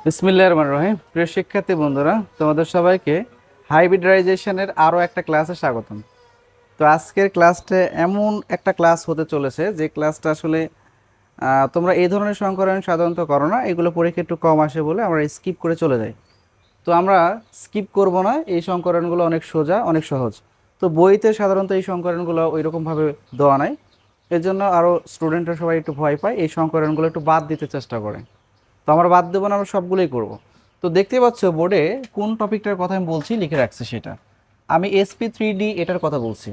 বিসমিল্লাহির রহমানির রহিম। প্রিয় শিক্ষার্থী বন্ধুরা, তোমাদের সবাইকে হাইব্রিডাইজেশনের আরও একটা ক্লাসে স্বাগতম। তো আজকের ক্লাসটা এমন একটা ক্লাস হতে চলেছে যে ক্লাসটা আসলে তোমরা এই ধরনের সংকলন সাধারণত করো না, এগুলো পরীক্ষা একটু কম আসে বলে আমরা স্কিপ করে চলে যাই। তো আমরা স্কিপ করব না, এই সংকলনগুলো অনেক সোজা, অনেক সহজ। তো বইতে সাধারণত এই সংকলনগুলো ওই রকমভাবে দেওয়া নাই, এর জন্য আরও স্টুডেন্টরা সবাই একটু ভয় পায়, এই সংকলনগুলো একটু বাদ দিতে চেষ্টা করে। তো আমরা বাদ দেবো না, আমরা সবগুলোই করব। তো দেখতে পাচ্ছ বোর্ডে কোন টপিকটার কথা আমি বলছি লিখে রাখছি, সেটা আমি SP3D এটার কথা বলছি।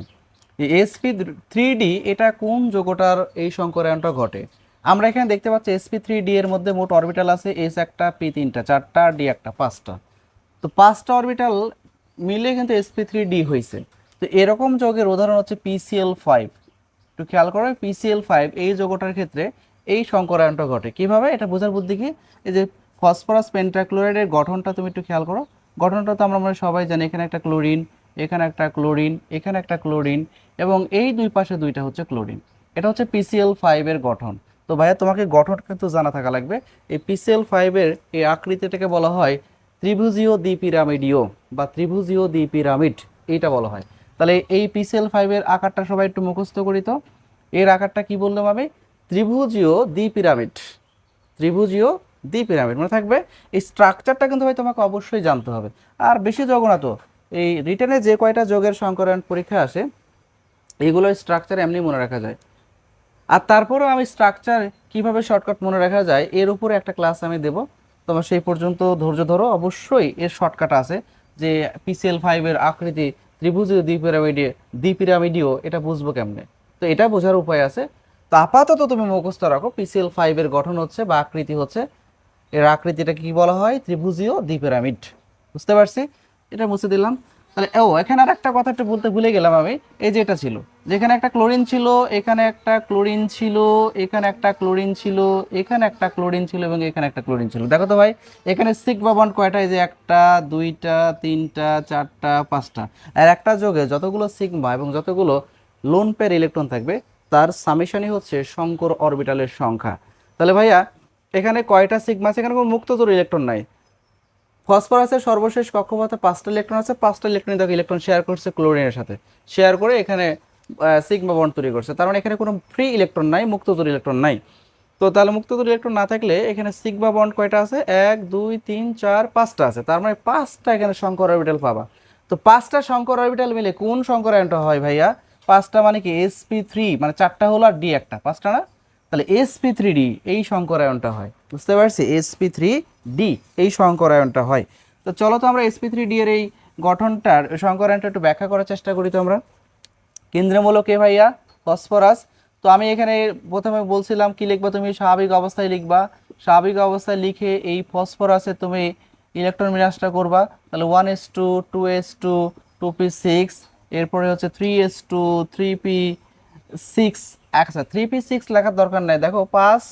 এই SP3D এটা কোন যৌগটার এই সংকরায়নটা ঘটে। আমরা এখানে দেখতে পাচ্ছি SP3D এর মধ্যে মোট অরবিটাল আছে S একটা, P তিনটা, চারটা, D একটা, পাঁচটা। তো পাঁচটা অরবিটাল মিলে কিন্তু SP3D হয়েছে। তো এরকম যৌগের উদাহরণ হচ্ছে PCl5। একটু খেয়াল করো, PCl5 এই যৌগটার ক্ষেত্রে এই সংকরায়নটা ঘটে কিভাবে, এটা বোঝার বুদ্ধি কি, এই যে ফসফরাস পেন্টাক্লোরাইডের গঠনটা তুমি একটু খেয়াল করো। গঠনটা তো আমরা সবাই জানি, এখানে একটা ক্লোরিন, এখানে একটা ক্লোরিন, এখানে একটা ক্লোরিন, এবং এই দুই পাশে দুইটা হচ্ছে ক্লোরিন। এটা হচ্ছে PCl5 এর গঠন। তো ভাইয়া তোমাকে গঠন কিন্তু জানা থাকা লাগবে। এই PCl5 এর এই আকৃতিটাকে বলা হয় ত্রিভুজীয় দ্বিপিরামিডীয় বা ত্রিভুজীয় দ্বিপিরামিড, এইটা বলা হয়। তাহলে এই PCl5 এর আকারটা সবাই একটু মুখস্থ করি তো। এর আকারটা কি বললাম আমি? ত্রিভুজীয় দ্বিপিরামিড। ত্রিভুজীয় দ্বিপিরামিড মনে থাকবে। এই স্ট্রাকচারটা কিন্তু ভাই তোমাকে অবশ্যই জানতে হবে। আর বেশি যোগ না তো, এই রিটেনে যে কয়টা যোগের সংকরায়ন পরীক্ষা আসে এগুলো স্ট্রাকচার এমনি মনে রাখা যায়। আর তারপরেও আমি স্ট্রাকচার কিভাবে শর্টকাট মনে রাখা যায় এর উপরে একটা ক্লাস আমি দেব। তোমার সেই পর্যন্ত ধৈর্য ধরো, অবশ্যই এর শর্টকাট আছে। যে PCl5 এর আকৃতি ত্রিভুজীয় দ্বিপিরামিডীয় এটা বুঝবো কেমনে, তো এটা বোঝার উপায় আছে। তো আপাতত তুমি মুখস্থ রাখো PCl5 এর গঠন হচ্ছে বা আকৃতি হচ্ছে, এর আকৃতিটা কি বলা হয়, ত্রিভুজীয় দ্বিপিরামিড। বুঝতে পারছি, এটা মুছে দিলাম। তাহলে এখানে আর একটা কথা একটু বলতে ভুলে গেলাম আমি। এই যে এটা ছিল, যেখানে একটা ক্লোরিন ছিল, এখানে একটা ক্লোরিন ছিল, এখানে একটা ক্লোরিন ছিল, এখানে একটা ক্লোরিন ছিল, এবং এখানে একটা ক্লোরিন ছিল। দেখো তো ভাই, এখানে সিগমা বন্ড কয়টা? এই যে একটা, দুইটা, তিনটা, চারটা, পাঁচটা। আর একটা যোগে যতগুলো সিগমা এবং যতগুলো লোন পেয়ার ইলেকট্রন থাকবে তার সামেশনই হচ্ছে শঙ্কর অরবিটালের সংখ্যা। তাহলে ভাইয়া এখানে কয়টা সিগমা আছে? এখানে কোনো মুক্তজোড় ইলেকট্রন নাই। ফসফরাসের সর্বশেষ কক্ষপথে পাঁচটা ইলেকট্রন আছে, পাঁচটা ইলেকট্রন দেখো ইলেকট্রন শেয়ার করছে ক্লোরিনের সাথে, শেয়ার করে এখানে সিগমা বন্ড তৈরি করছে। তার মানে এখানে কোনো ফ্রি ইলেকট্রন নাই, মুক্তজোড় ইলেকট্রন নাই। তো তাহলে মুক্তজোড় ইলেকট্রন না থাকলে এখানে সিগমা বন্ড কয়টা আছে? এক, দুই, তিন, চার, পাঁচটা আছে। তার মানে পাঁচটা এখানে শঙ্কর অরবিটাল পাবা। তো পাঁচটা শঙ্কর অরবিটাল মিলে কোন শঙ্করায়নটা হয় ভাইয়া? পাঁচটা মানে কি SP3, মানে চারটা হলো আর ডি একটা, পাঁচটা না? তাহলে SP3D এই শঙ্করায়নটা হয়। বুঝতে পারছি, SP3D এই শঙ্করায়নটা হয়। তো চলো তো আমরা SP3D এর এই গঠনটার শঙ্করায়নটা একটু ব্যাখ্যা করার চেষ্টা করি। তো আমরা কেন্দ্রমূলক কে ভাইয়া? ফসফরাস। তো আমি এখানে প্রথমে বলছিলাম কি লিখবা তুমি? স্বাভাবিক অবস্থায় লিখবা। স্বাভাবিক অবস্থায় লিখে এই ফসফরাসে তুমি ইলেকট্রন বিন্যাসটা করবা। তাহলে 1s2, 2s2, 2p6, এরপরে হচ্ছে 3s2, 3p6। আচ্ছা, 3p6 লেখার দরকার নাই, দেখো 5,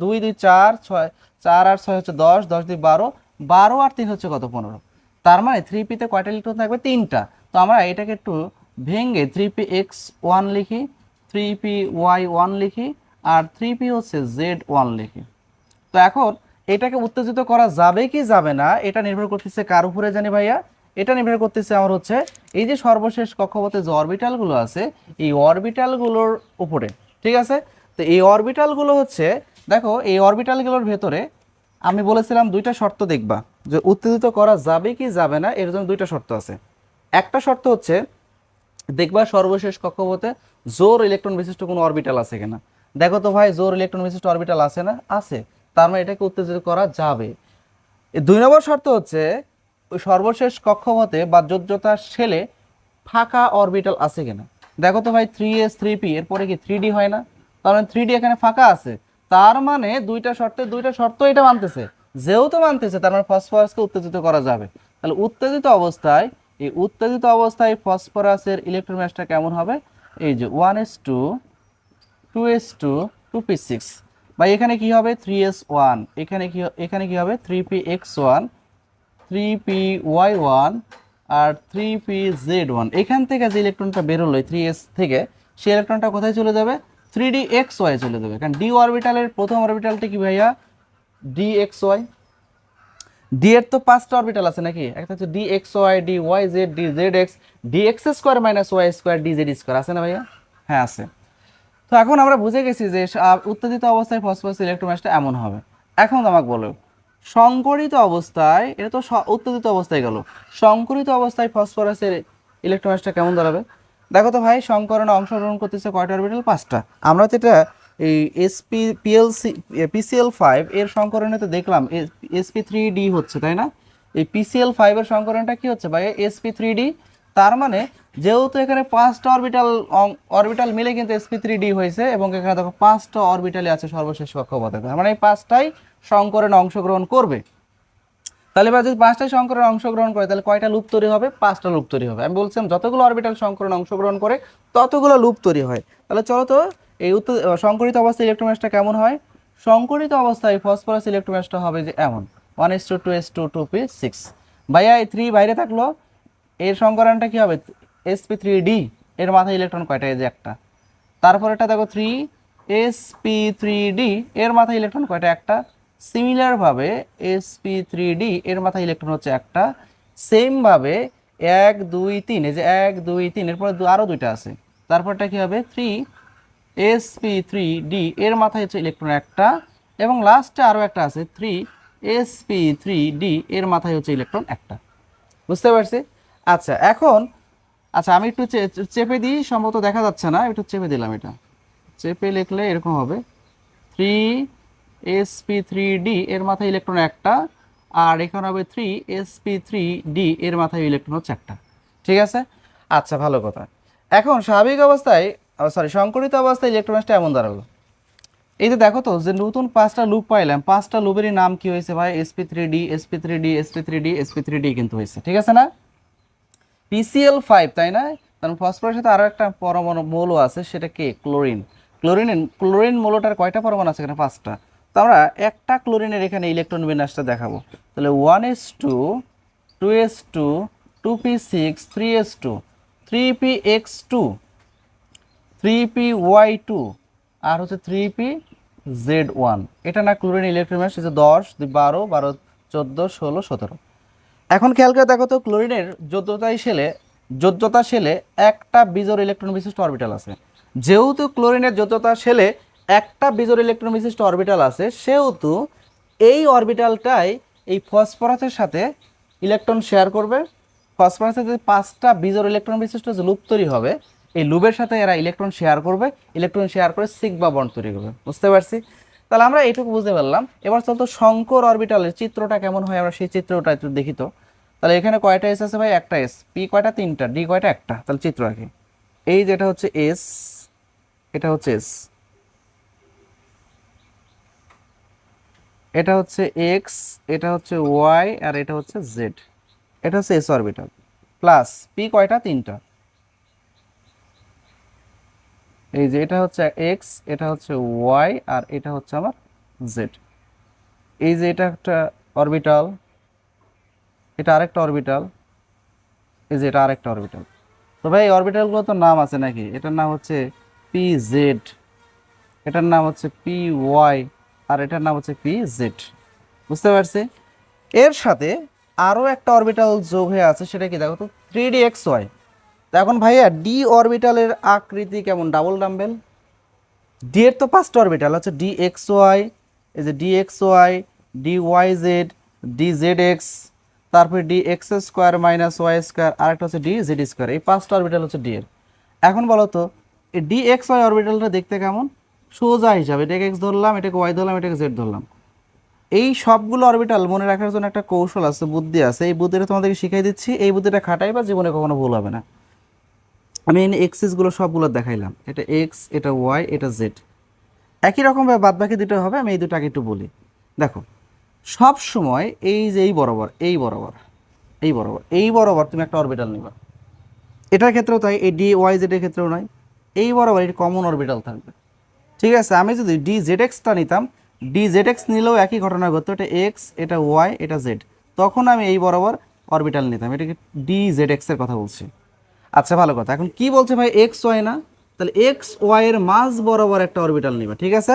2 2 4 6, 4 আর 6 হচ্ছে 10, 10 2 12, 12 আর 3 হচ্ছে কত? 15। তার মানে 3p-তে কয়টা ইলেকট্রন থাকবে? তিনটা। তো আমরা এটাকে একটু ভেঙে 3px1 লিখি, 3py1 লিখি, আর 3p হচ্ছে z1 লিখি। তো এখন এটাকে উত্তেজিত করা যাবে কি যাবে না এটা নির্ভর করতেছে কার উপরে জানি ভাইয়া? এটা নির্ভর করতেছে আমার হচ্ছে এই যে সর্বশেষ কক্ষপথে যে অরবিটালগুলো আছে এই অরবিটালগুলোর উপরে। ঠিক আছে? তো এই অরবিটালগুলো হচ্ছে, দেখো এই অরবিটালগুলোর ভেতরে আমি বলেছিলাম দুইটা শর্ত দেখবা, যে উত্তেজিত করা যাবে কি যাবে না এর জন্য দুইটা শর্ত আছে। একটা শর্ত হচ্ছে দেখবা সর্বশেষ কক্ষপথে জোর ইলেকট্রন বিশিষ্ট কোনো অরবিটাল আছে কিনা। দেখো তো ভাই, জোর ইলেকট্রন বিশিষ্ট অরবিটাল আছে না? আছে। তার মানে এটাকে উত্তেজিত করা যাবে। এই দুই নম্বর শর্ত হচ্ছে ওই সর্বশেষ কক্ষপথে বা যোজ্যতার শেলে ফাঁকা অরবিটাল আছে কিনা। দেখো তো ভাই, 3s 3p এরপরে কি 3d হয় না? তার মানে 3d এখানে ফাঁকা আছে। তার মানে দুইটা শর্তে দুইটা শর্ত এটা মানতেছে। যেহেতু মানতেছে তার মানে ফসফরাসকে উত্তেজিত করা যাবে। তাহলে উত্তেজিত অবস্থায়, এই উত্তেজিত অবস্থায় ফসফরাসের ইলেকট্রন বিন্যাসটা কেমন হবে? এই যে 1s2, 2s2, 2p6। বা এখানে কি হবে? 3s1, এখানে কি হবে? 3px1, 3py1, আর 3pz1। এখান থেকে যে ইলেকট্রনটা বেরোলো 3s থেকে, সেই ইলেকট্রনটা কোথায় চলে যাবে? 3dxy চলে যাবে। কারণ ডি অরবিটালের প্রথম অরবিটালটা কি ভাইয়া? dxy। ডি এর তো 5টা অরবিটাল আছে নাকি? একটা হচ্ছে d x y, d y z, d z x, d x square minus y square, d z square, আছে না ভাইয়া? হ্যাঁ আছে। তো এখন আমরা বুঝে গেছি যে উত্তেজিত অবস্থায় ফসফরাস ইলেকট্রোম্যাচটা এমন হবে। এখন আমাকে বলো সংকরিত অবস্থায়, এটা তো উত্তেজিত অবস্থায় গেল, সংকরিত অবস্থায় ফসফরাসের ইলেকট্রোম্যাচটা কেমন দাঁড়াবে? দেখো তো ভাই, সংকরণে অংশগ্রহণ করতেছে কয়টা অরবিটাল? 5টা। আমরা যেটা এই এসপি পিএলসি পিসিএল 5 এর সংকরণে তো দেখলাম sp3d হচ্ছে, তাই না? এই পিসিএল 5 এর সংকরণটা কি হচ্ছে ভাই? sp3d। তার মানে যেহেতু এখানে 5টা অরবিটাল অরবিটাল মিলে কিন্তু sp3d হয়েছে, এবং এখানে দেখো 5টা অরবিটালই আছে সর্বশেষ কক্ষপথে, তার মানে এই 5টাই সংকরণে অংশগ্রহণ করবে। তাহলে এবার যদি 5টাই সংকরণে অংশগ্রহণ করে তাহলে কয়টা লুপ তৈরি হবে? 5টা লুপ তৈরি হবে। আমি বলছিলাম যতগুলো অরবিটাল সংকরণে অংশগ্রহণ করে ততগুলো লুপ তৈরি হয়। তাহলে চলো তো এই সংকরিত অবস্থায় ইলেকট্রোম্যাচটা কেমন হয়? সংকরিত অবস্থায় ফসফরাস ইলেকট্রোম্যাচটা হবে যে এমন 1:2:2 2p6। ভাইয়া এই 3 বাইরে থাকলো, এর সংকরণটা কি হবে? sp3d। এর মাথায় ইলেকট্রন কয়টা? এই যে একটা। তারপর এটা দেখো 3sp3d, এর মাথায় ইলেকট্রন কয়টা? একটা। সিমিলারভাবে sp3d এর মাথায় ইলেকট্রন হচ্ছে একটা। সেমভাবে 1 2 3, এই যে 1 2 3, এরপরে আরও দুইটা আছে। তারপরটা কি হবে? 3sp3d এর মাথায় হচ্ছে ইলেকট্রন একটা, এবং লাস্টে আরও একটা আছে 3sp3d এর মাথায় হচ্ছে ইলেকট্রন একটা। বুঝতে পারছি? আচ্ছা এখন, আচ্ছা আমি একটু চেপে দিই, সম্ভবত দেখা যাচ্ছে না, একটু চেপে দিলাম। এটা চেপে লিখলে এরকম হবে 3sp3d এর মাথায় ইলেকট্রন একটা, আর এখানে হবে 3sp3d এর মাথায় ইলেকট্রন হচ্ছে একটা। ঠিক আছে? আচ্ছা ভালো কথা। এখন স্বাভাবিক অবস্থায়, সরি সংকরিত অবস্থায় ইলেকট্রোম্যাচটা এমন দাঁড়ালো। এই যে দেখো তো যে নতুন 5টা লুপ পাইলাম, 5টা লুপেরই নাম কি হয়েছে ভাই? sp3d sp3d sp3d sp3d কিন্তু হয়েছে, ঠিক আছে না? পিসিএল 5, তাই না? কারণ ফসফরাসের সাথে আরো একটা পরমাণু মৌল আছে, সেটা কি? ক্লোরিন। ক্লোরিন মৌলটার কয়টা পরমাণু আছে এখানে? 5টা। তো আমরা একটা ক্লোরিনের এখানে ইলেকট্রন বিন্যাসটা দেখাবো। তাহলে 1s2 2s2 2p6 3s2 3px2 3py2 আর হচ্ছে 3pz1। এটা না ক্লোরিন ইলেকট্রন বিন্যাস, যে 10 12 12 14 16 17। এখন খেয়াল করে দেখো তো ক্লোরিনের যোজ্যতা শেলে একটা বিজোড় ইলেকট্রন বিশিষ্ট অরবিটাল আছে। যেহেতু ক্লোরিনের যোজ্যতা শেলে একটা বিজোড় ইলেকট্রন বিশিষ্ট অরবিটাল আছে, সেহেতু এই অরবিটালটাই এই ফসফরাসের সাথে ইলেকট্রন শেয়ার করবে। ফসফরাসের যে 5টা বিজোড় ইলেকট্রন বিশিষ্ট যে লুপ তৈরি হবে, এই লুপের সাথে এরা ইলেকট্রন শেয়ার করবে, ইলেকট্রন শেয়ার করে সিগমা বন্ড তৈরি করবে। বুঝতে পারছি? তাহলে আমরা এইটুকু বুঝতে পারলাম। এবার চলতো শঙ্কর অরবিটালের চিত্রটা কেমন হয়, আমরা সেই চিত্রটা একটু দেখি তো। তাহলে এখানে কয়টা এস আছে ভাই? একটা এস। পি কয়টা? 3টা। ডি কয়টা? একটা। তাহলে চিত্র আঁকি। এই যেটা হচ্ছে এস, এটা হচ্ছে এস, এটা হচ্ছে এক্স, এটা হচ্ছে ওয়াই, আর এটা হচ্ছে জেড। এটা হচ্ছে এস অরবিটাল। প্লাস পি কয়টা? 3টা। এই যে এটা হচ্ছে এক্স, এটা হচ্ছে ওয়াই, আর এটা হচ্ছে আমার জেড। এই যে এটা একটা অরবিটাল, এটা আরেকটা অরবিটাল, এই যে এটা আরেকটা অরবিটাল। তো ভাই এই অরবিটালগুলো তো নাম আছে নাকি? এটার নাম হচ্ছে পি জেড, এটার নাম হচ্ছে পি ওয়াই, আর এটার নাম হচ্ছে পি জেড। বুঝতে পারছি? এর সাথে আরও একটা অরবিটাল যোগ হয়ে আছে, সেটা কি দেখো তো? 3d xy। তো এখন ভাইয়া ডি অরবিটালের আকৃতি কেমন? Double dumbbell. ডি এর তো 5টা অরবিটাল হচ্ছে ডি এক্স ওয়াই, এই যে d x y, d y z, d z x, তারপরে d x square minus y square, আর একটা হচ্ছে ডি জেড স্কোয়ার। এই 5টা অরবিটাল হচ্ছে ডি এর। এখন বলো তো এই ডি এক্স ওয়াই অরবিটালটা দেখতে কেমন? সোজা হিসাবে এটাকে এক্স ধরলাম, এটাকে ওয়াই ধরলাম, এটাকে জেড ধরলাম। এই সবগুলো অরবিটাল মনে রাখার জন্য একটা কৌশল আছে, বুদ্ধি আছে। এই বুদ্ধিটা তোমাদেরকে শিখাই দিচ্ছি। এই বুদ্ধিটা খাটাই বা জীবনে কখনো ভুল হবে না। আমি এখানে এক্সিসগুলো সবগুলো দেখাইলাম, এটা এক্স, এটা ওয়াই, এটা জেড। একই রকমভাবে বাদ বাকি দুটো হবে। আমি এই দুটাকে একটু বলি। দেখো সব সময় এই যে এই বরাবর, এই বরাবর, এই বরাবর, এই বরাবর তুমি একটা অরবিটাল নিবা। এটার ক্ষেত্রেও তাই, এই ডি ওয়াই জেড এর ক্ষেত্রেও নয়, এই বরাবর এটি কমন অরবিটাল থাকবে। ঠিক আছে? আমি যদি ডি জেড এক্সটা নিতাম, ডি জেড এক্স নিলেও একই ঘটনা ঘটতো। এটা এক্স, এটা ওয়াই, এটা জেড, তখন আমি এই বরাবর অরবিটাল নিতাম। এটাকে ডি জেড এক্সের কথা বলছি। আচ্ছা ভালো কথা। এখন কি বলছে ভাই? এক্স ওয়াই না? তাহলে এক্স ওয়াই এর মাঝ বরাবর একটা অরবিটাল নিবা। ঠিক আছে?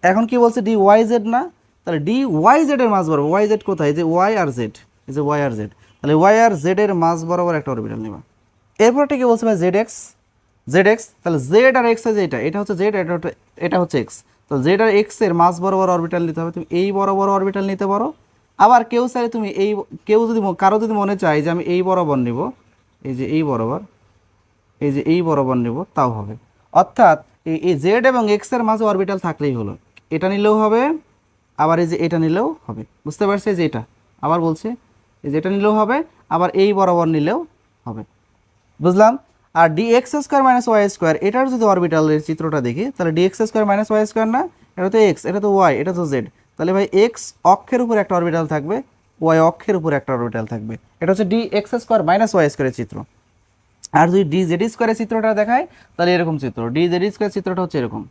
এখন কি বলছে? ডি ওয়াই জেড না? তাহলে ডি ওয়াই জেড এর মাঝ বরাবর, ওয়াই জেড কোথায়, এই যে ওয়াই আর জেড, এই যে ওয়াই আর জেড, তাহলে ওয়াই আর জেড এর মাঝ বরাবর একটা অরবিটাল নেবা। এরপরটা কি বলছে ভাই, জেড এক্স, জেড এক্স, তাহলে জেড আর এক্স যে এটা হচ্ছে জেড, এটা হচ্ছে এক্স, তো জেড আর এক্স এর মাঝ বরাবর অরবিটাল নিতে হবে। তুমি এই বরাবর অরবিটাল নিতে পারো, আবার কেউ চাইলে তুমি এই, কেউ যদি কারো যদি মনে চায় যে আমি এই বরাবর নিব, এই যে এই বরাবর, এই যে এই বরাবর নেব, তাও হবে। অর্থাৎ এই জেড এবং এক্স এর মাঝে অরবিটাল থাকলেই হলো, এটা নিলেও হবে, আবার এই যে এটা নিলেও হবে। বুঝতে পারছি, যে এটা আবার বলছে, এই যে এটা নিলেও হবে, আবার এই বরাবর নিলেও হবে। বুঝলাম। আর d x square minus y square, এটার যদি অরবিটালের চিত্রটা দেখি, তাহলে d x square minus y square না, এটা তো এক্স, এটা তো ওয়াই, এটা তো জেড, তাহলে ভাই এক্স অক্ষের উপর একটা অরবিটাল থাকবে, ওয়াই অক্ষের উপর একটা অরবিটাল থাকবে। এটা হচ্ছে d x square minus y স্কোয়ারের চিত্র। আর যদি ডি জেড স্কোয়ারের চিত্রটা দেখায়, তাহলে এরকম চিত্র, ডি জেড স্কোয়ার চিত্রটা হচ্ছে এরকম,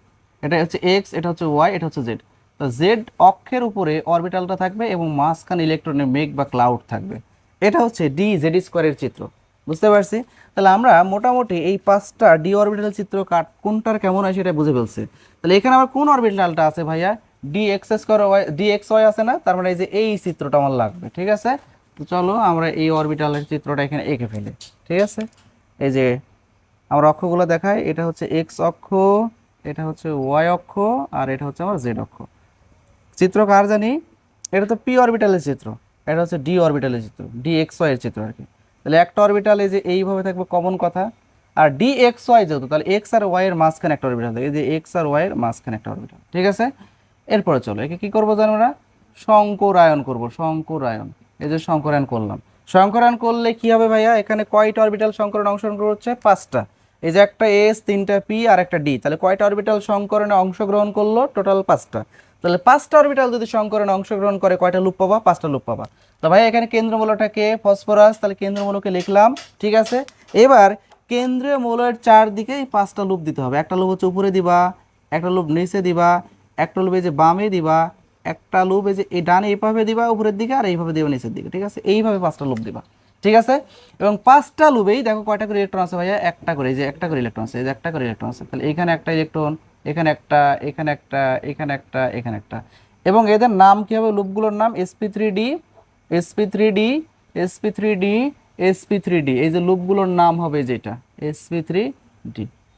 এটা হচ্ছে এক্স, এটা হচ্ছে ওয়াই, এটা হচ্ছে জেড। তো জেড অক্ষের উপরে অরবিটালটা থাকবে এবং মাঝখানে ইলেকট্রনের মেঘ বা ক্লাউড থাকবে। এটা হচ্ছে ডি জেড স্কোয়ারের চিত্র। বুঝতে পারছি। তাহলে আমরা মোটামুটি এই 5টা ডি অরবিটাল চিত্র কোনটার কেমন হয় সেটা বুঝে ফেলছি। তাহলে এখানে আমার কোন অরবিটালটা আছে ভাইয়া, d x square y, d x y আছে না, তার মানে এই যে এই চিত্রটা আমার লাগবে। ঠিক আছে, তো চলো আমরা এই অরবিটালের চিত্রটা এখানে এঁকে ফেলি। ঠিক আছে, এই যে আমার অক্ষগুলো দেখায়, এটা হচ্ছে এক্স অক্ষ, এটা হচ্ছে ওয়াই অক্ষ, আর এটা হচ্ছে আমার জেড অক্ষ। চিত্র কার জানি, এটা তো পি অরবিটালের চিত্র, এটা হচ্ছে ডি অরবিটালের চিত্র, ডি এক্স ওয়াই এর চিত্র আর কি। তাহলে একটা অরবিটাল এই যে এইভাবে থাকবে, কমন কথা। আর ডি এক্স ওয়াই যেহেতু, তাহলে এক্স আর ওয়াই এর মাঝখানে একটা অরবিটাল থাকে, এই যে এক্স আর ওয়াই এর মাঝখানে একটা অরবিটাল। ঠিক আছে, এরপরে চলো একে কি করবো জানো না, সংকরায়ন করব, সংকরায়ন। এই যে সংকরায়ন করলাম, সংকরায়ন করলে কি হবে ভাইয়া, এখানে কয়টা অরবিটাল সংকরণে অংশগ্রহণ করছে, 5টা। এই যে একটা এস, 3টা পি আর একটা ডি, তাহলে কয়টা অরবিটাল সংকরণে অংশগ্রহণ করলো, টোটাল 5টা। তাহলে 5টা অরবিটাল যদি সংকরণে অংশগ্রহণ করে, কয়টা লুপ পাবা, 5টা লুপ পাবা। তো ভাই এখানে কেন্দ্রমূলটাকে ফসফরাস, তাহলে কেন্দ্রমূলকে লিখলাম। ঠিক আছে, এবার কেন্দ্রীয় মৌলের চারদিকে 5টা লুপ দিতে হবে। একটা লুপ হচ্ছে উপরে দিবা, একটা লুপ নিচে দিবা, একটা লুপ এই যে বামে দিবা, একটা লুপ এই যে এই ডানে এইভাবে দিবা উপরের দিকে, আর এইভাবে দিবা নিচের দিকে। ঠিক আছে, এইভাবে 5টা লুপ দিবা। ঠিক আছে, এবং 5টা লুপেই দেখো কয়টা করে ইলেকট্রন আছে ভাইয়া, একটা করে, এই যে একটা করে ইলেকট্রন আছে, এই যে একটা করে ইলেকট্রন আছে। তাহলে এখানে একটা ইলেকট্রন, এখানে একটা, এখানে একটা, এখানে একটা, এখানে একটা। এবং এদের নাম কি হবে, লুপগুলোর নাম sp3d, sp3d, sp3d, sp3d, এই যে লুপগুলোর নাম হবে যেটা sp3d।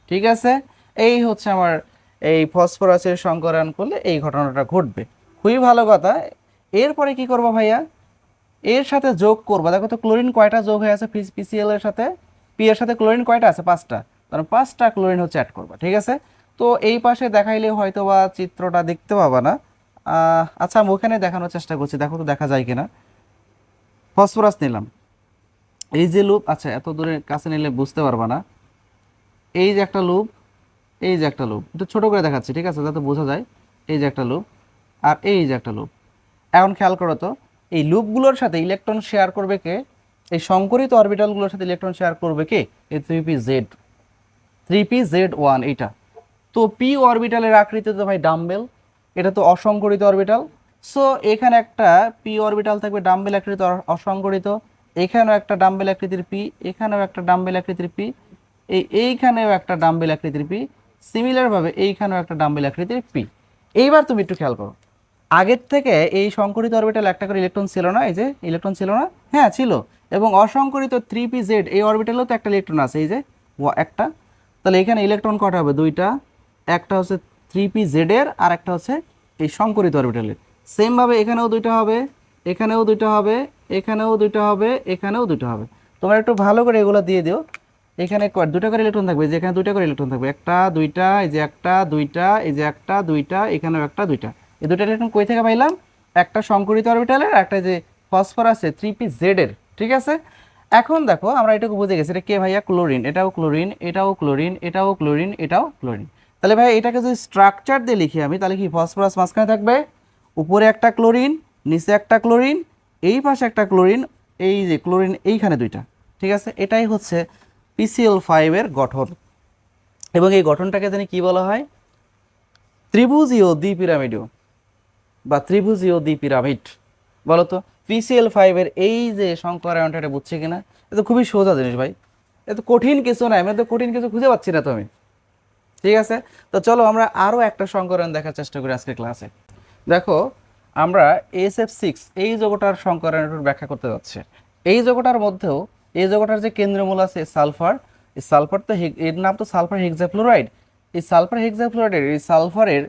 ঠিক আছে, এই হচ্ছে আমার এই ফসফরাসের সংকরণ করলে এই ঘটনাটা ঘটবে। খুবই ভালো কথা। এরপরে কি করবো ভাইয়া, এর সাথে যোগ করবো। দেখো তো ক্লোরিন কয়টা যোগ হয়ে আছে পিসিএল এর সাথে, পি এর সাথে ক্লোরিন কয়টা আছে, 5টা, কারণ 5টা ক্লোরিন হচ্ছে অ্যাড করবা। ঠিক আছে, তো এই পাশে দেখাইলে হয়তো বা চিত্রটা দেখতে পাবা না। আচ্ছা আমি ওখানে দেখানোর চেষ্টা করছি, দেখো তো দেখা যায় কিনা। ফসফরাস নিলাম, এই যে লুপ, আচ্ছা এত দূরে কাছে নিলে বুঝতে পারবা না। এই যে একটা লুপ, এই যে একটা লুপ, একটু ছোট করে দেখাচ্ছি, ঠিক আছে, যাতে বোঝা যায়। এই যে একটা লুপ, আর এই যে একটা লুপ। এখন খেয়াল করো তো, এই লুপগুলোর সাথে ইলেকট্রন শেয়ার করবে কে, এই সংকরিত অরবিটালগুলোর সাথে ইলেকট্রন শেয়ার করবে কে, এই 3p z, 3p z1 এইটা। তো পি অরবিটালের আকৃতি তো ভাই ডাম্বেল, এটা তো অসংকরিত অরবিটাল। সো এখানে একটা পি অরবিটাল থাকবে ডাম্বেল আকৃতি, অসংকরিত। এখানেও একটা ডাম্বেল আকৃতির পি, এখানেও একটা ডাম্বেল আকৃতির পি, এইখানেও একটা ডাম্বেল আকৃতির পি, সিমিলার ভাবে এইখানেও একটা ডাম্বেল আকৃতির পি। এইবার তুমি একটু খেয়াল করো, আগের থেকে এই সংকরিত অরবিটাল একটা করে ইলেকট্রন ছিল না, এই যে ইলেকট্রন ছিল না, হ্যাঁ ছিল। এবং অসংকরিত 3p z এই অরবিটালেও তো একটা ইলেকট্রন আছে, এই যে একটা। তাহলে এখানে ইলেকট্রন কটা হবে, 2টা, একটা হচ্ছে 3p z এর, আর একটা হচ্ছে এই সংকরিত অরবিটালের। সেম ভাবে এখানেও 2টা হবে, এখানেও 2টা হবে, এখানেও 2টা হবে, এখানেও 2টা হবে। তোমরা একটু ভালো করে এগুলো দিয়ে দিও। এখানে 2টা করে ইলেকট্রন থাকবে, যেখানে 2টা করে ইলেকট্রন থাকবে, একটা, 2টা, এই যে একটা, 2টা, এই যে একটা, 2টা, এখানেও একটা, 2টা। এই 2টা ইলেকট্রন কই থেকে পাইলাম, একটা সংকরিত অরবিটালের, একটা যে ফসফরাসে 3p z এর। ঠিক আছে, এখন দেখো আমরা এটুকু বুঝে গেছি, এটা কে ভাইয়া, ক্লোরিন, এটাও ক্লোরিন, এটাও ক্লোরিন, এটাও ক্লোরিন, এটাও ক্লোরিন। তাহলে ভাই এটাকে যদি স্ট্রাকচার দিয়ে লিখি আমি, তাহলে কি ফসফরাস মাঝখানে থাকবে, উপরে একটা ক্লোরিন, নিচে একটা ক্লোরিন, এই পাশে একটা ক্লোরিন, এই যে ক্লোরিন এইখানে 2টা। ঠিক আছে, এটাই হচ্ছে PCl5 এর গঠন। এবং এই গঠনটাকে জানি কি বলা হয়, ত্রিভুজীয় দ্বিপিরামিডীয় বা ত্রিভুজীয় দ্বিপিরামিড। বলো তো PCl5 এর এই যে সংকরায়নটা, এটা বুঝছে কিনা। এটা খুবই সোজা জিনিস ভাই, এত কঠিন কিছু নাই, আমি তো কঠিন কিছু খুঁজে পাচ্ছি না তো আমি। ঠিক আছে, তো চলো আমরা আরো একটা সংকরায়ন দেখার চেষ্টা করি আজকে ক্লাসে। দেখো আমরা SF6 এই যৌগটার সংকরণের ব্যাখ্যা করতে যাচ্ছি। এই যৌগটার মধ্যেও এই যৌগটার যে কেন্দ্রীয় মূল আছে সালফার, এই সালফার তো এর নাম তো সালফার হেক্সাফ্লোরাইড। এই সালফার হেক্সাফ্লোরাইডের এই সালফারের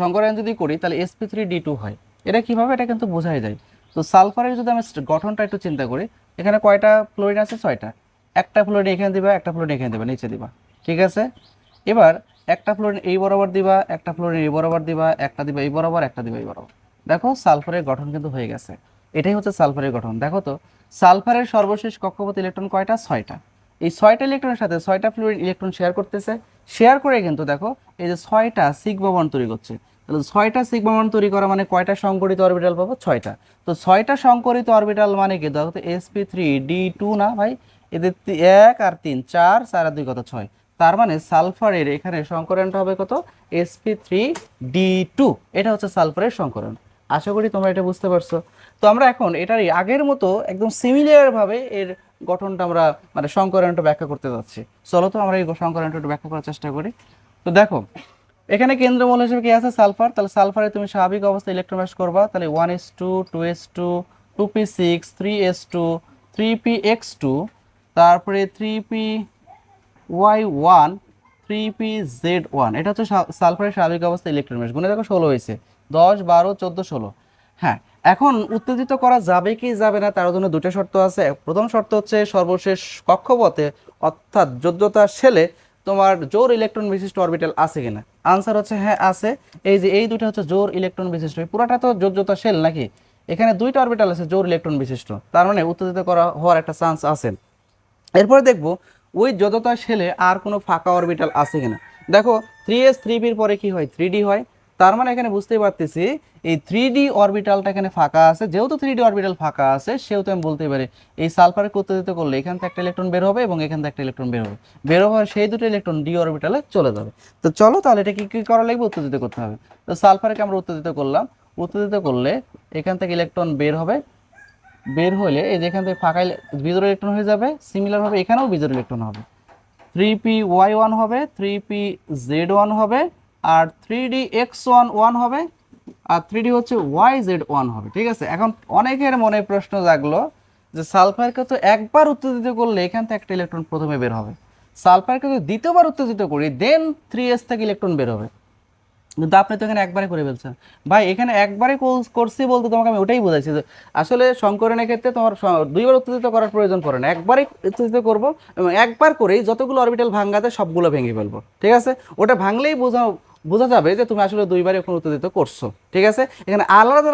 সংকরণ যদি করি তাহলে sp3d2 হয়। এটা কিভাবে, এটা কিন্তু বোঝাই যায়। তো সালফারের যদি আমি গঠনটা একটু চিন্তা করি, এখানে কয়টা ফ্লোরিন আছে? 6টা। একটা ফ্লোরিন এখানে দিবা, একটা ফ্লোরিন এখানে দিবা, নিচে দিবা, ঠিক আছে। এবার একটা ফ্লোরিন এই বরাবর দিবা, একটা ফ্লোরিন এই বরাবর দিবা, একটা দিবা এই বরাবর, একটা দিবা এই বরাবর। দেখো সালফারের গঠন কিন্তু হয়ে গেছে। এটাই হচ্ছে সালফারের গঠন। দেখো তো সালফারের সর্বশেষ কক্ষপথ ইলেকট্রন কয়টা? 6টা। এই 6টা ইলেকট্রনের সাথে 6টা ফ্লোরিন ইলেকট্রন শেয়ার করতেছে। শেয়ার করে কিন্তু দেখো এই যে 6টা সিগমা বন্ড তৈরি করছে। তাহলে 6টা সিগমা বন্ড তৈরি করা মানে কয়টা সংকরিত অরবিটাল পাবো? 6টা। তো 6টা সংকরিত অরবিটাল মানে কি? দেখো তো sp3d2 না ভাই, এদের 1 আর 3 4, 4 আর 2 কত? 6। তার মানে সালফারের এখানে সংকরণটা হবে কত? sp3d2। এটা হচ্ছে সালফারের সংকরণ। আশা করি তোমরা এটা বুঝতে পারছো। তো আমরা এখন এটারই আগের মতো একদম সিমিলার ভাবে এর গঠনটা আমরা মানে সংকরণটা ব্যাখ্যা করতে যাচ্ছি। চলো তো আমরা এই সংকরণটা একটু ব্যাখ্যা করার চেষ্টা করি। তো দেখো এখানে কেন্দ্রমূল হিসেবে কি আছে? সালফার। তাহলে সালফারে তুমি স্বাভাবিক অবস্থায় ইলেকট্রন করবা, তাহলে 1s2 2s2 2p6 3s2 3px2, তারপরে 3py1 3pz1। এটা হচ্ছে সালফারের স্বাভাবিক অবস্থায় ইলেকট্রন ব্যাস। গুণে দেখো 16 হয়েছে, 10 12 14 16। হ্যাঁ, এখন উত্তেজিত করা যাবে কি যাবে না তার জন্য দুটো শর্ত আছে। প্রথম শর্ত হচ্ছে সর্বশেষ কক্ষপথে অর্থাৎ যোজ্যতা শেলে তোমার জোর ইলেকট্রন বিশিষ্ট অরবিটাল আছে কিনা। আনসার হচ্ছে হ্যাঁ আছে। এই যে এই দুটো হচ্ছে জোর ইলেকট্রন বিশিষ্ট। পুরাটা তো যোজ্যতা শেল নাকি, এখানে দুইটা অরবিটাল আছে জোর ইলেকট্রন বিশিষ্ট, তার মানে উত্তেজিত করা হওয়ার একটা চান্স আছে। এরপরে দেখবো ওই যোজ্যতা শেলে আর কোনো ফাঁকা অরবিটাল আছে কিনা। দেখো 3s 3pর পরে কি হয়? 3d হয়। তার মানে এখানে বুঝতেই পারতেছি এই 3d অরবিটালটা এখানে ফাঁকা আছে। যেহেতু 3d অরবিটাল ফাঁকা আছে সেহেতু আমি বলতে পারি এই সালফারকে উত্তেজিত করলে এখান থেকে একটা ইলেকট্রন বের হবে এবং এখান থেকে একটা ইলেকট্রন বের হবে। বের হওয়ার সেই দুটো ইলেকট্রন ডি অরবিটালে চলে যাবে। তো চলো তাহলে এটা কি কি করা লাগবে? উত্তেজিত করতে হবে। তো সালফারকে আমরা উত্তেজিত করলাম। উত্তেজিত করলে এখান থেকে ইলেকট্রন বের হবে। বের হলে এই যেখান থেকে ফাঁকা বিজোড় ইলেকট্রন হয়ে যাবে। সিমিলার ভাবে এখানেও বিজোড় ইলেকট্রন হবে। 3py1 হবে, 3pz1 হবে, আর 3dx1 হবে, আর 3d হচ্ছে yz1 হবে। ঠিক আছে, এখন অনেকের মনে প্রশ্ন জাগলো যে সালফারকে তো একবার উত্তেজিত করলে এখান থেকে একটা ইলেকট্রন প্রথমে বের হবে, সালফারকে যদি দ্বিতীয়বার উত্তেজিত করি দেন 3s থেকে ইলেকট্রন বের হবে। কিন্তু আপনি তো এখানে একবারে করে ফেলছেন। ভাই এখানে একবারে করছি বলতে তোমাকে আমি ওটাই বোঝাইছি যে আসলে সংকরণের ক্ষেত্রে তোমার দুইবার উত্তেজিত করার প্রয়োজন পড়ে না, একবারই উত্তেজিত করব এবং একবার করেই যতগুলো অরবিটাল ভাঙা যায় সবগুলো ভেঙে ফেলবো। ঠিক আছে, ওটা ভাঙলেই বোঝা যাবে যে তুমি আসলে দুইবার এখন উত্তেজিত করছো। ঠিক আছে, এখানে আলাদা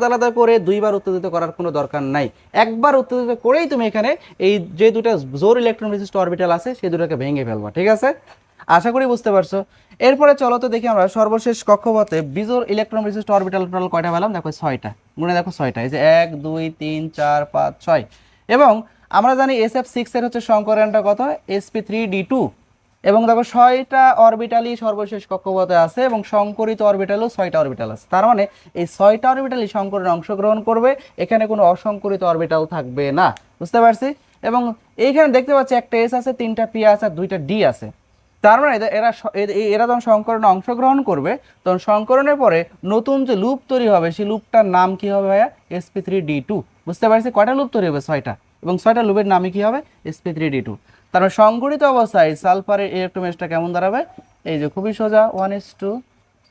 আলাদা করে দুইবার উত্তেজিত করার কোনো দরকার নাই। একবার উত্তেজিত করেই তুমি এখানে এই যে দুটা জোর ইলেকট্রন বিশিষ্ট অরবিটাল আছে সেই দুটাকে ভেঙে ফেলবা। ঠিক আছে, আশা করি বুঝতে পারছো। এরপরে চলো তো দেখি আমরা সর্বশেষ কক্ষপথে বিজোড় ইলেকট্রন বিশিষ্ট অরবিটাল টোটাল কয়টা পেলাম? দেখো 6টা। গুণে দেখো 6টা, এই যে 1 2 3 4 5 6। এবং আমরা জানি SF6 এর হচ্ছে সংকরণটা কত? sp3d2। এবং দেখো 6টা অরবিটালই সর্বশেষ কক্ষপথে আছে এবং সংকরিত অরবিটালও 6টা অরবিটাল আছে। তার মানে এই 6টা অরবিটালই সংকরণে অংশগ্রহণ করবে, এখানে কোনো অসংকরিত অরবিটাল থাকবে না। বুঝতে পারছি? এবং এইখানে দেখতে পাচ্ছি একটা s আছে, 3টা p আছে আর 2টা d আছে। তার মানে এরা যখন সংকরণে অংশগ্রহণ করবে তখন সংকরণের পরে নতুন যে লুপ তৈরি হবে সেই লুপটার নাম কি হবে ভাইয়া? sp3d2। বুঝতে পারছি? কয়টা লুপ তৈরি হবে? 6টা। এবং 6টা লুপের নামই কি হবে? sp3d2। তার মানে সংগঠিত অবস্থায় সালফারের ইলেকট্রোমেসটা কেমন দাঁড়াবে? এই যে খুবই সোজা, 1s2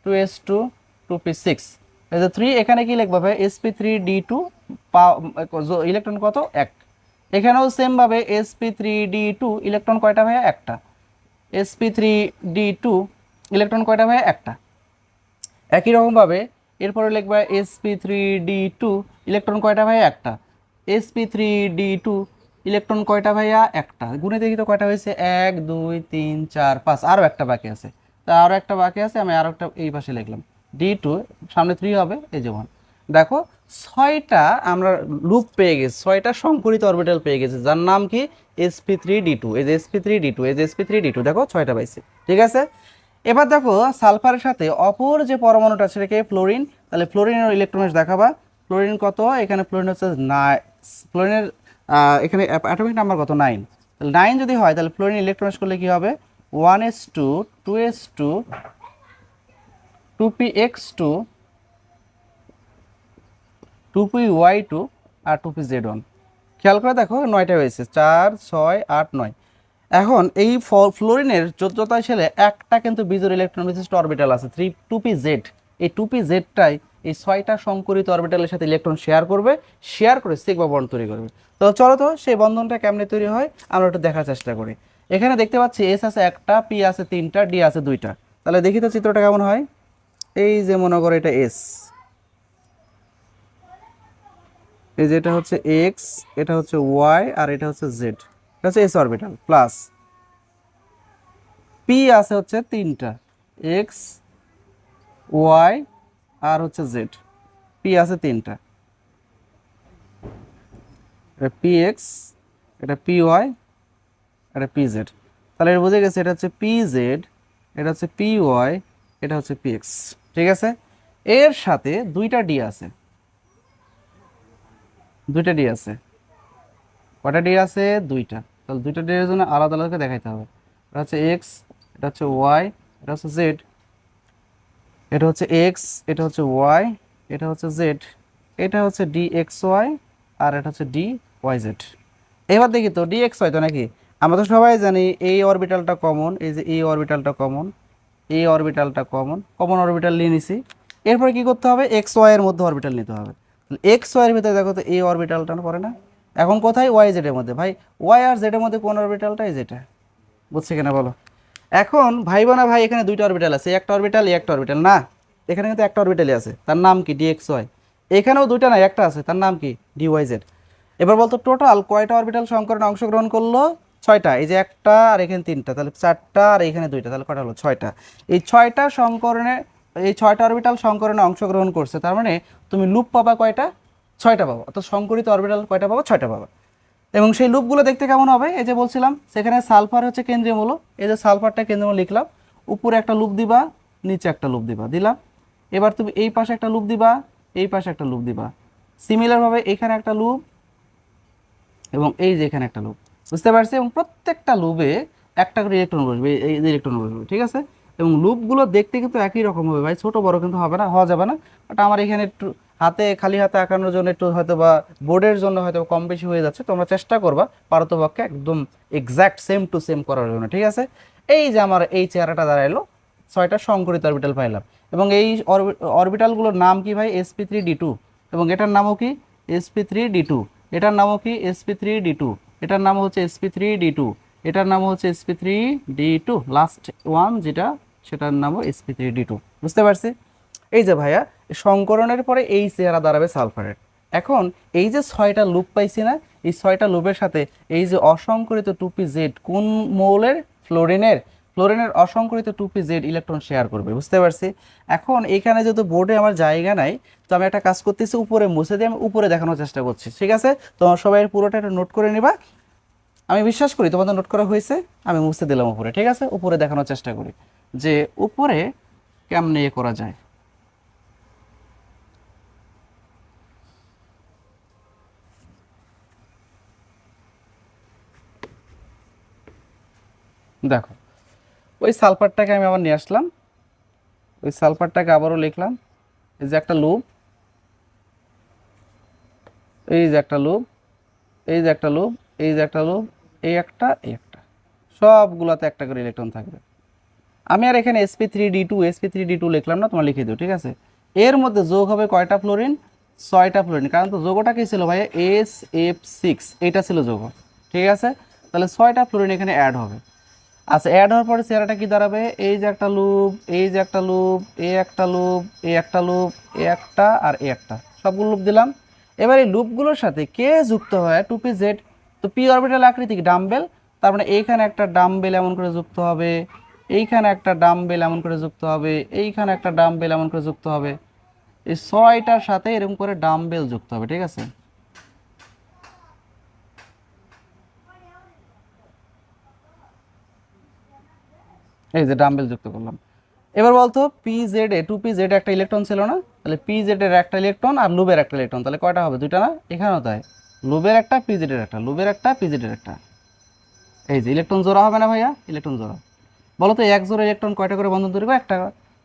2s2 2p6, এই যে 3 এখানে কি লিখবা ভাই? sp3d2 ইলেকট্রন কত? 1। এখানেও সেম ভাবে sp3d2 ইলেকট্রন কয়টা ভাইয়া? একটা। sp3d2 ইলেকট্রন কয়টা ভাইয়া? একটা। একই রকমভাবে এরপরে লিখবা sp3d2 ইলেকট্রন কয়টা ভাইয়া? একটা। sp3d2 ইলেকট্রন কয়টা ভাইয়া? একটা। গুণে দেখি তো কয়টা হয়েছে? 1 2 3 4 5, আরও একটা বাকি আছে। তা আরও একটা বাকি আছে, আমি আরও একটা এই পাশে লিখলাম d2, সামনে 3 হবে, এই যে 1। দেখো 6টা আমরা লুপ পেয়ে গেছি, 6টা সংকরিত অরবিটাল পেয়ে গেছি যার নাম কি? sp3d2। এই যে sp3d2, এই যে sp3d2, দেখো 6টা পাইছি। ঠিক আছে, এবার দেখো সালফারের সাথে অপর যে পরমাণুটা সেটাকে ফ্লোরিন। তাহলে ফ্লোরিনের ইলেকট্রন দেখাবা। ফ্লোরিন কত? এখানে ফ্লোরিন হচ্ছে ফ্লোরিনের এখানে অ্যাটমিক নাম্বার কত? 9। তাহলে 9 যদি হয় তাহলে ফ্লোরিন ইলেকট্রন করলে কি হবে? 1s2 2s2 2px2 2p y2 আর 2p z1। খেয়াল করে দেখো 9টা হয়েছে, 4 6 8 9। এখন এই ফ্লোরিনের যোজ্যতায় ছেলে একটা কিন্তু বিজোড় ইলেকট্রন বিশিষ্ট অরবিটাল আছে 2pz। এই 2pz-টাই এই 6টা সংকরিত অরবিটালের সাথে ইলেকট্রন শেয়ার করবে, শেয়ার করে সিগমা বন্ড তৈরি করবে। তো চলো তো সেই বন্ধনটা কেমনে তৈরি হয় আমরা একটু দেখার চেষ্টা করি। এখানে দেখতে পাচ্ছি এস আছে একটা, পি আছে তিনটা, ডি আছে দুইটা। তাহলে দেখি তো চিত্রটা কেমন হয়। এই যে মনে করো এটা এস, এই যে এটা হচ্ছে এক্স, এটা হচ্ছে ওয়াই, আর এটা হচ্ছে জেড। এটা হচ্ছে এস অরবিটাল প্লাস পি আছে হচ্ছে তিনটা, এক্স ওয়াই আর হচ্ছে জেড। পি আছে তিনটা, এটা পি এক্স, এটা পি ওয়াই, এটা পি জেড। তাহলে এটা বুঝে গেছে এটা হচ্ছে পি জেড, এটা হচ্ছে পি ওয়াই, এটা হচ্ছে পি এক্স। ঠিক আছে, এর সাথে দুইটা ডি আছে, দুইটা ডি আছে। কয়টা ডি আছে? দুইটা। তাহলে দুইটা ডি এর জন্য আলাদা আলাদা দেখাইতে হবে। এটা হচ্ছে এক্স, এটা হচ্ছে ওয়াই, এটা হচ্ছে জেড। এটা হচ্ছে এক্স, এটা হচ্ছে ওয়াই, এটা হচ্ছে জেড। এটা হচ্ছে ডি এক্স ওয়াই আর এটা হচ্ছে ডি ওয়াই জেড। এবার দেখি তো ডি এক্স ওয়াই তো নাকি, আমরা তো সবাই জানি এই অরবিটালটা কমন, এই যে এই অরবিটালটা কমন, এই অরবিটালটা কমন, কমন অরবিটাল নিয়ে নিছি। এরপর কি করতে হবে? এক্স ওয়াই এর মধ্যে অরবিটাল নিতে হবে। এক্স ওয়াই এর ভিতরে দেখো তো এই অরবিটালটা পড়ে না। এখন কোথায়? ওয়াই জেড এর মধ্যে। ভাই ওয়াই আর জেড এর মধ্যে কোন অরবিটালটা? এই যেটা। বুঝছে কিনা বলো? এখন ভাই বোনা ভাই এখানে দুইটা অরবিটাল আছে, একটা অরবিটাল একটা অরবিটাল না, এখানে কিন্তু একটা অরবিটালই আছে, তার নাম কি? D x y. এখানেও দুইটা না, একটা আছে, তার নাম কি? D y z. এবার বলতো টোটাল কয়টা অরবিটাল সংকরণে অংশগ্রহণ করলো? 6টা। এই যে একটা আর এখানে তিনটা, তাহলে 4টা আর এখানে দুইটা, তাহলে কয়টা হলো? 6টা। এই 6টা সংকরণে, এই 6টা অরবিটাল সংকরণে অংশগ্রহণ করছে, তার মানে তুমি লুপ পাবা কয়টা? 6টা পাবা। অর্থাৎ সংকরিত অরবিটাল কয়টা পাবা? 6টা পাবা। এবং সেই লুপগুলো দেখতে কেমন হবে? এই যে বলছিলাম সেখানে সালফার হচ্ছে কেন্দ্রীয় মূল, এই যে সালফারটা কেন্দ্রীয় মূল লিখলাম, উপরে একটা লুপ দিবা, নিচে একটা লুপ দিবা, দিলাম। এবার তুমি এই পাশে একটা লুপ দিবা, এই পাশে একটা লুপ দিবা, সিমিলারভাবে এখানে একটা লুপ এবং এই যে এখানে একটা লুপ। বুঝতে পারছি? এবং প্রত্যেকটা লুপে একটা করে ইলেকট্রন বসবে, এই যে ইলেকট্রন বসবে। ঠিক আছে, এবং লুপগুলো দেখতে কিন্তু একই রকম হবে ভাই, ছোট বড় কিন্তু হবে না, হওয়া যাবে না। বাট আমার এখানে একটু হাতে খালি হাতে আঁকানোর জন্য একটু হয়তো বা বোর্ডের জন্য হয়তো কম বেশি হয়ে যাচ্ছে, তোমরা চেষ্টা করবা পারতপক্ষে একদম এক্সাক্ট সেম টু সেম করার জন্য। ঠিক আছে, এই যে আমার এই চেহারাটা দাঁড়াইলো, 6টা সংকরিত অরবিটাল পাইলাম। এবং এই অরবিটালগুলোর নাম কি ভাই? sp3d2। এবং এটার নামও কি? sp3d2। এটার নামও কি? sp3d2। এটার নাম হচ্ছে sp3d2। এটার নাম হচ্ছে sp3d2, লাস্ট ওয়ান যেটা, সেটার নামও sp3d2। বুঝতে পারছি? এই যে ভাইয়া সংকরণের পরে এই চেহারা দাঁড়াবে সালফারের। এখন এই যে 6টা লুপ পাইছি না, এই 6টা লুপের সাথে এই যে অসংকরিত 2pz কোন মৌলের? ফ্লোরিনের। ফ্লোরিনের অসংকরিত 2pz ইলেকট্রন শেয়ার করবে। বুঝতে পারছি? এখন এখানে যেহেতু বোর্ডে আমার জায়গা নাই, তো আমি একটা কাজ করতেছি, উপরে মুছে দিয়ে আমি উপরে দেখানোর চেষ্টা করছি। ঠিক আছে, তোমার সবাই পুরোটা একটা নোট করে নিবা। আমি বিশ্বাস করি তোমাদের নোট করা হয়েছে, আমি মুছে দিলাম উপরে। ঠিক আছে, উপরে দেখানোর চেষ্টা করি যে উপরে কেমনে এ করা যায়। দেখো, ওই সালফারটাকে আমি আবার নিয়ে আসলাম, ওই সালফারটাকে আবারও লিখলাম। এই যে একটা লুপ, এই যে একটা লুপ, এই যে একটা লুপ, এই যে একটা লুপ, এই একটা, এই একটা, সবগুলোতে একটা করে ইলেকট্রন থাকবে। আমি আর এখানে sp3d2 sp3d2 লিখলাম না, তোমার লিখে দিও। ঠিক আছে, এর মধ্যে যোগ হবে কয়টা ফ্লোরিন? 6টা ফ্লোরিন। কারণ তো যোগটা কি ছিল ভাই? SF6, এটা ছিল যোগ। ঠিক আছে, তাহলে 6টা ফ্লোরিন এখানে অ্যাড হবে। আচ্ছা, অ্যাড হওয়ার পরে চেহারাটা কি দাঁড়াবে? এই যে একটা লুপ, এই যে একটা লুপ, এই একটা লুপ, এই একটা লুপ, এই একটা আর এই একটা, সবগুলো লুপ দিলাম। এবার এই লুপগুলোর সাথে কে যুক্ত হয়? 2pz। তো পি অরবিটাল আকৃতি কি? ডাম্বেল। তার মানে এইখানে একটা ডাম্বেল এমন করে যুক্ত হবে, এইখানে একটা ডাম্বেল এমন করে যুক্ত হবে, এইখানে একটা ডাম্বেল এমন করে যুক্ত হবে। এই 6টার সাথে এরকম করে ডাম্বেল যুক্ত হবে। ঠিক আছে, এই যে ডাম্বেল যুক্ত করলাম। এবার বলতো পিজেড এ 2pz একটা ইলেকট্রন ছিল না, তাহলে পিজেড এর একটা ইলেকট্রন আর লুবের একটা ইলেকট্রন, তাহলে কয়টা হবে? দুইটা না? এখানেও তাই, লুবের একটা, পিজেড এর একটা, লুবের একটা, পিজেড এর একটা। এই যে ইলেকট্রন জোড়া হবে না ভাইয়া? ইলেকট্রন জোড়া। বলো তো এক জোড়া ইলেকট্রন কয়টা করে বন্ধন তৈরি করে? একটা।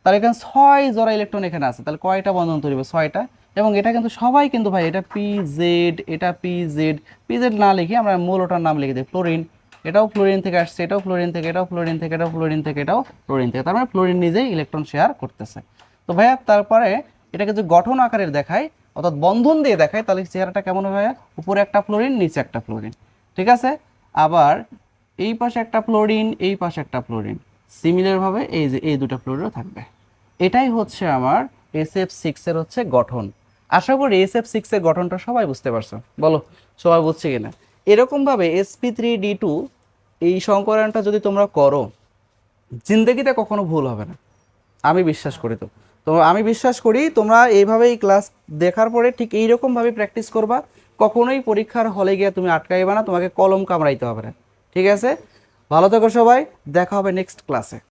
তাহলে এখানে 6 জোড়া ইলেকট্রন এখানে আছে, তাহলে কয়টা বন্ধন তৈরি হবে? 6টা। এবং এটা কিন্তু সবাই কিন্তু ভাই এটা পি জেড, এটা পি জেড, পি জেড না লিখে আমরা মূলটার নাম লিখে দিই ফ্লোরিন। এটাও ফ্লোরিন থেকে আসছে, এটাও ফ্লোরিন থেকে, এটাও ফ্লোরিন থেকে, এটাও ফ্লোরিন থেকে, এটাও ফ্লোরিন থেকে, তার মানে ফ্লোরিন নিজেই ইলেকট্রন শেয়ার করতেছে। তো ভাইয়া তারপরে এটাকে যদি গঠন আকারের দেখায় অর্থাৎ বন্ধন দিয়ে দেখায় তাহলে চেহারাটা কেমন হবে ভাইয়া? উপরে একটা ফ্লোরিন, নিচে একটা ফ্লোরিন, ঠিক আছে। আবার এই পাশে একটা ফ্লোরিন, এই পাশে একটা ফ্লোরিন, সিমিলারভাবে এই যে এই দুটো ফ্লোরিনও থাকবে। এটাই হচ্ছে আমার SF6 এর হচ্ছে গঠন। আশা করি SF6 এর গঠনটা সবাই বুঝতে পারছো, বলো সবাই বুঝছে কিনা। এরকম ভাবে sp3d2 এই সংকরণটা যদি তোমরা করো জিন্দেগিতে কখনো ভুল হবে না, আমি বিশ্বাস করি। তো তো আমি বিশ্বাস করি তোমরা এইভাবেই ক্লাস দেখার পরে ঠিক এইরকম ভাবে প্র্যাকটিস করবা, কখনোই পরীক্ষার হলে গিয়ে তুমি আটকাইবা না, তোমাকে কলম কামড়াইতে হবে না, ঠিক আছে। ভালো থেকো সবাই, দেখা হবে নেক্সট ক্লাসে।